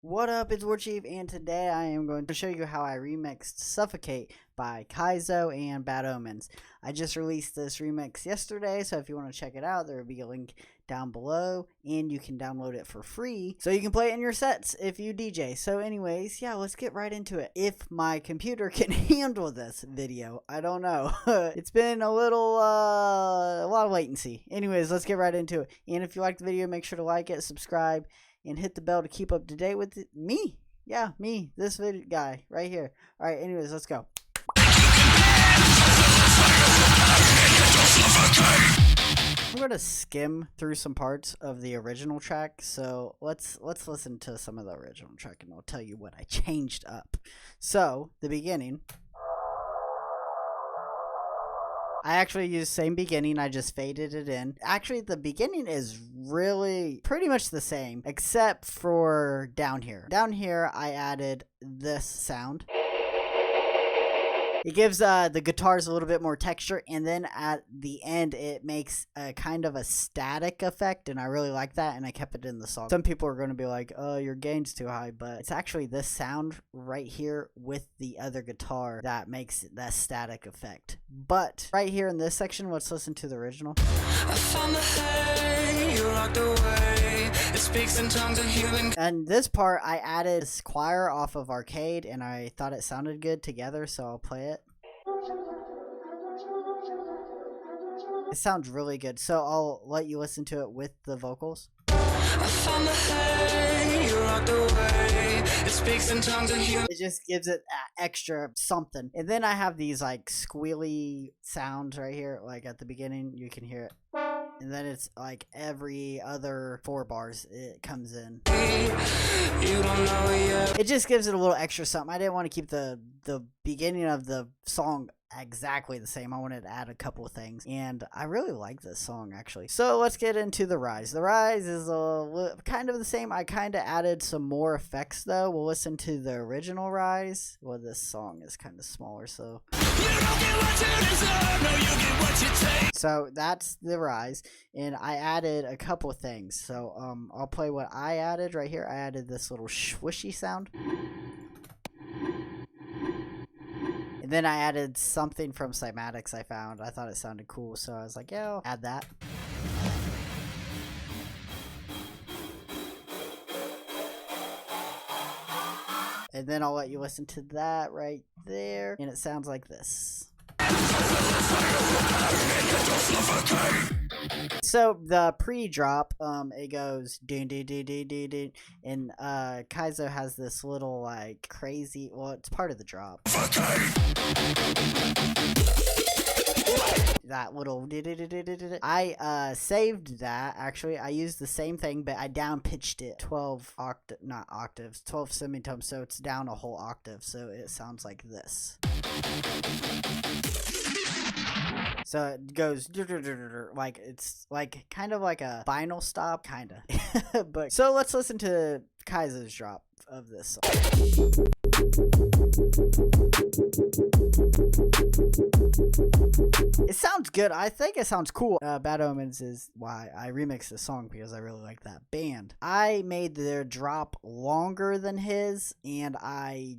What up, it's Warchief, and today I am going to show you how I remixed Suffocate by Kayzo and Bad Omens. I just released this remix yesterday, so if you want to check it out, there will be a link down below, and you can download it for free, so you can play it in your sets if you DJ. So anyways, yeah, let's get right into it. If my computer can handle this video, I don't know. It's been a lot of latency. Anyways, let's get right into it. And if you liked the video, make sure to like it, subscribe, and hit the bell to keep up to date with me. Yeah, me, this video guy right here. All right, anyways, let's go. I'm going to skim through some parts of the original track, so let's listen to some of the original track and I'll tell you what I changed up. So, the beginning, I actually used same beginning, I just faded it in. Actually, the beginning is really pretty much the same, except for down here. Down here, I added this sound. It gives the guitars a little bit more texture, and then at the end, it makes a kind of a static effect, and I really like that, and I kept it in the song. Some people are going to be like, oh, your gain's too high, but it's actually this sound right here with the other guitar that makes that static effect. But right here in this section, let's listen to the original. I found the hay, you locked away. It speaks in tongues of healing. And this part, I added this choir off of Arcade, and I thought it sounded good together, so I'll play it. It sounds really good, so I'll let you listen to it with the vocals. I found the hay, you locked away. It speaks in tongues of healing. It just gives it extra something. And then I have these like squealy sounds right here, like at the beginning, you can hear it. And then it's like every other 4 bars it comes in. You don't know yet. It just gives it a little extra something. I didn't want to keep the beginning of the song exactly the same. I wanted to add a couple of things, and I really like this song actually. So let's get into the rise. The rise is kind of the same. I kind of added some more effects though. We'll listen to the original rise. Well, this song is kind of smaller, so so that's the rise, and I added a couple of things. So I'll play what I added right here. I added this little swishy sound. And then I added something from Cymatics I found. I thought it sounded cool, so I was like, yeah, I'll add that. And then I'll let you listen to that right there. And it sounds like this. So the pre-drop, it goes ding ding ding ding ding ding, and Kayzo has this little like crazy. Well, it's part of the drop. That little I saved that. Actually, I used the same thing, but I down pitched it 12 octaves, 12 semitones, so it's down a whole octave. So it sounds like this. So it goes like it's like kind of like a vinyl stop, kind of. But so let's listen to Kayzo's drop of this song. It sounds good. I think it sounds cool. Bad Omens is why I remixed the song, because I really like that band. I made their drop longer than his, and I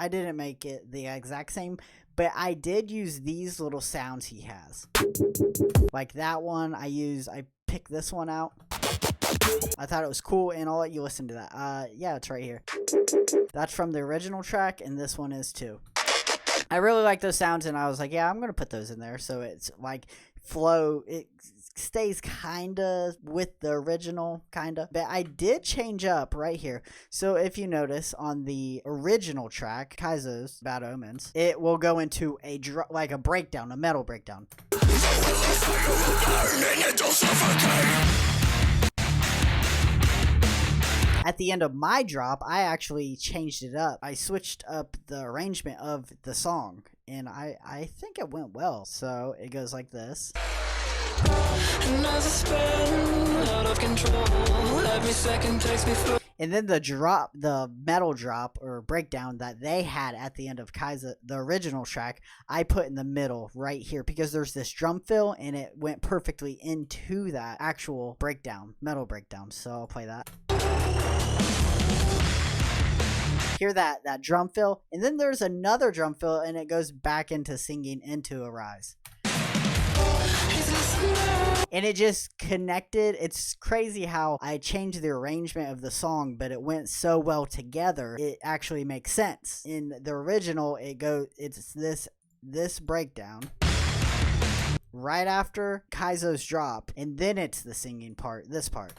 didn't make it the exact same. But I did use these little sounds he has. Like that one I picked this one out. I thought it was cool, and I'll let you listen to that. Yeah, it's right here. That's from the original track, and this one is too. I really like those sounds, and I was like, yeah, I'm going to put those in there. So it's like flow, it stays kind of with the original, kind of. But I did change up right here. So if you notice on the original track, Kayzo's Bad Omens, it will go into like a breakdown, a metal breakdown. At the end of my drop, I actually changed it up. I switched up the arrangement of the song, and I think it went well. So it goes like this. And then the drop, the metal drop or breakdown that they had at the end of Kayzo, the original track, I put in the middle right here because there's this drum fill and it went perfectly into that actual breakdown, metal breakdown. So I'll play that. hear that drum fill, and then there's another drum fill, and it goes back into singing into a rise. And it just connected. It's crazy how I changed the arrangement of the song, but it went so well together. It actually makes sense. In the original, it's this breakdown right after Kayzo's drop, and then it's the singing part, this part.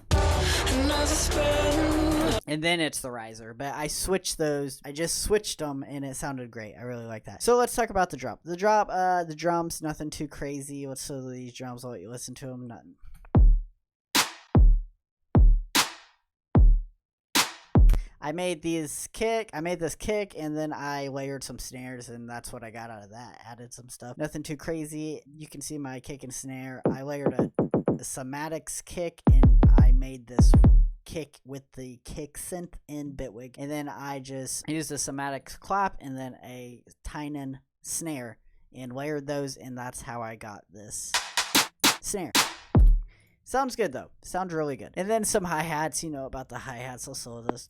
And then it's the riser. But I switched those. I just switched them, and it sounded great. I really like that. So let's talk about the drop. The drums, nothing too crazy. Let's show these drums. I'll let you listen to them. Nothing. I made this kick, and then I layered some snares, and that's what I got out of that. Added some stuff. Nothing too crazy. You can see my kick and snare. I layered a somatics kick, and I made this kick with the kick synth in Bitwig. And then I just used a somatics clap and then a Tynan snare and layered those, and that's how I got this snare. Sounds good though. Sounds really good. And then some hi-hats, you know about the hi-hats. Also this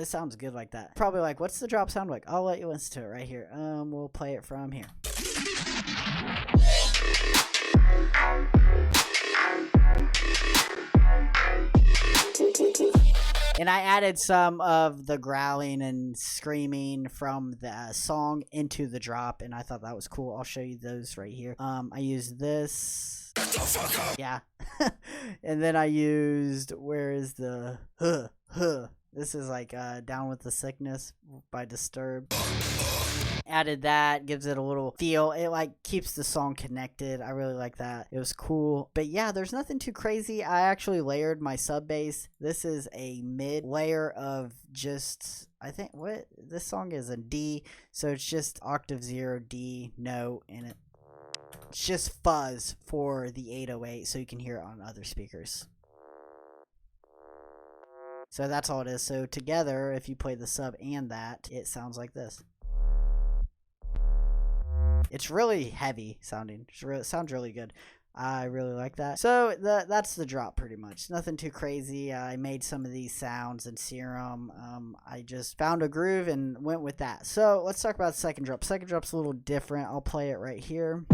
sounds good like that. Probably like, what's the drop sound like? I'll let you listen to it right here. We'll play it from here. And I added some of the growling and screaming from the song into the drop, and I thought that was cool. I'll show you those right here. I used this. Yeah. And then I used, where is the This is like Down with the Sickness by Disturbed. Added that, gives it a little feel. It like keeps the song connected. I really like that. It was cool. But yeah, there's nothing too crazy. I actually layered my sub bass. This is a mid layer of just, I think, what this song is a D, so it's just octave 0 D note, and it's just fuzz for the 808 so you can hear it on other speakers. So that's all it is. So together, if you play the sub and that, it sounds like this. It's really heavy sounding. It sounds really good. I really like that. So that's the drop pretty much. Nothing too crazy. I made some of these sounds in Serum. I just found a groove and went with that. So let's talk about the second drop. Second drop's a little different. I'll play it right here.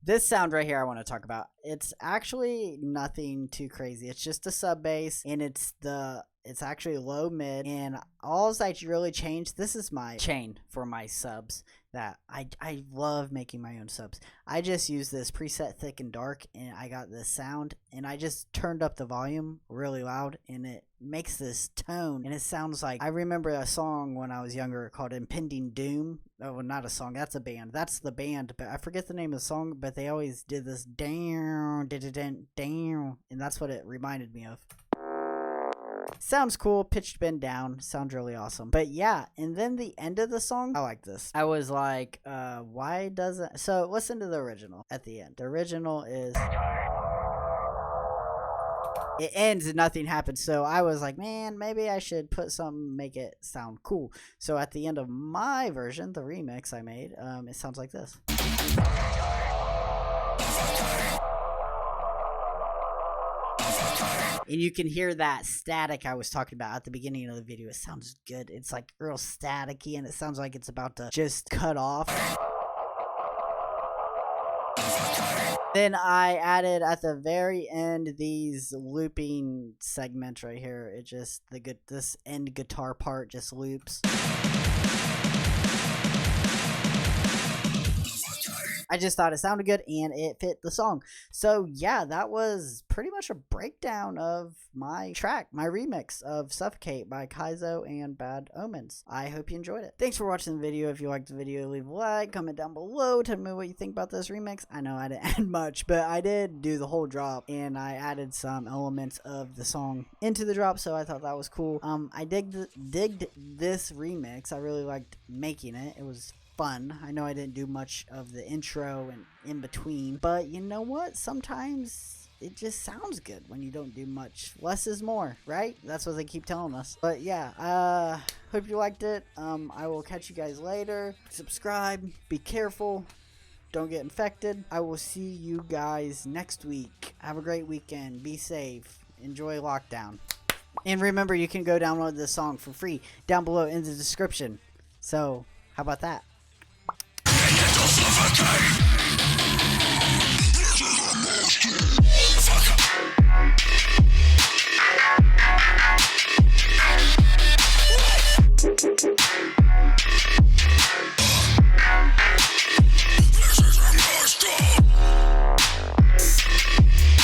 This sound right here I want to talk about. It's actually nothing too crazy. It's just a sub bass, and it's actually low mid, and all I really changed, this is my chain for my subs that I love making my own subs. I just use this preset thick and dark, and I got this sound, and I just turned up the volume really loud, and it makes this tone, and it sounds like, I remember a song when I was younger called Impending Doom. Oh, not a song, that's a band. That's the band, but I forget the name of the song, but they always did this down, down, and that's what it reminded me of. Sounds cool, pitched bend down, sounds really awesome. But yeah, and then the end of the song, I like this. I was like, why doesn't, so listen to the original at the end. The original is, it ends and nothing happens. So I was like, man, maybe I should put something, make it sound cool. So at the end of my version, the remix I made, it sounds like this. And you can hear that static I was talking about at the beginning of the video. It sounds good. It's like real staticky, and it sounds like it's about to just cut off. Then I added at the very end these looping segments right here. It just, this end guitar part just loops. I just thought it sounded good and it fit the song. So yeah, that was pretty much a breakdown of my track, my remix of Suffocate by Kayzo and Bad Omens. I hope you enjoyed it. Thanks for watching the video. If you liked the video, leave a like, comment down below, tell me what you think about this remix. I know I didn't add much, but I did do the whole drop, and I added some elements of the song into the drop, so I thought that was cool. I digged this remix. I really liked making it. It was fun. I know I didn't do much of the intro and in between, but you know what? Sometimes it just sounds good when you don't do much. Less is more, right? That's what they keep telling us. But yeah, hope you liked it. I will catch you guys later. Subscribe, be careful, don't get infected. I will see you guys next week. Have a great weekend. Be safe. Enjoy lockdown. And remember, you can go download this song for free down below in the description. So, how about that?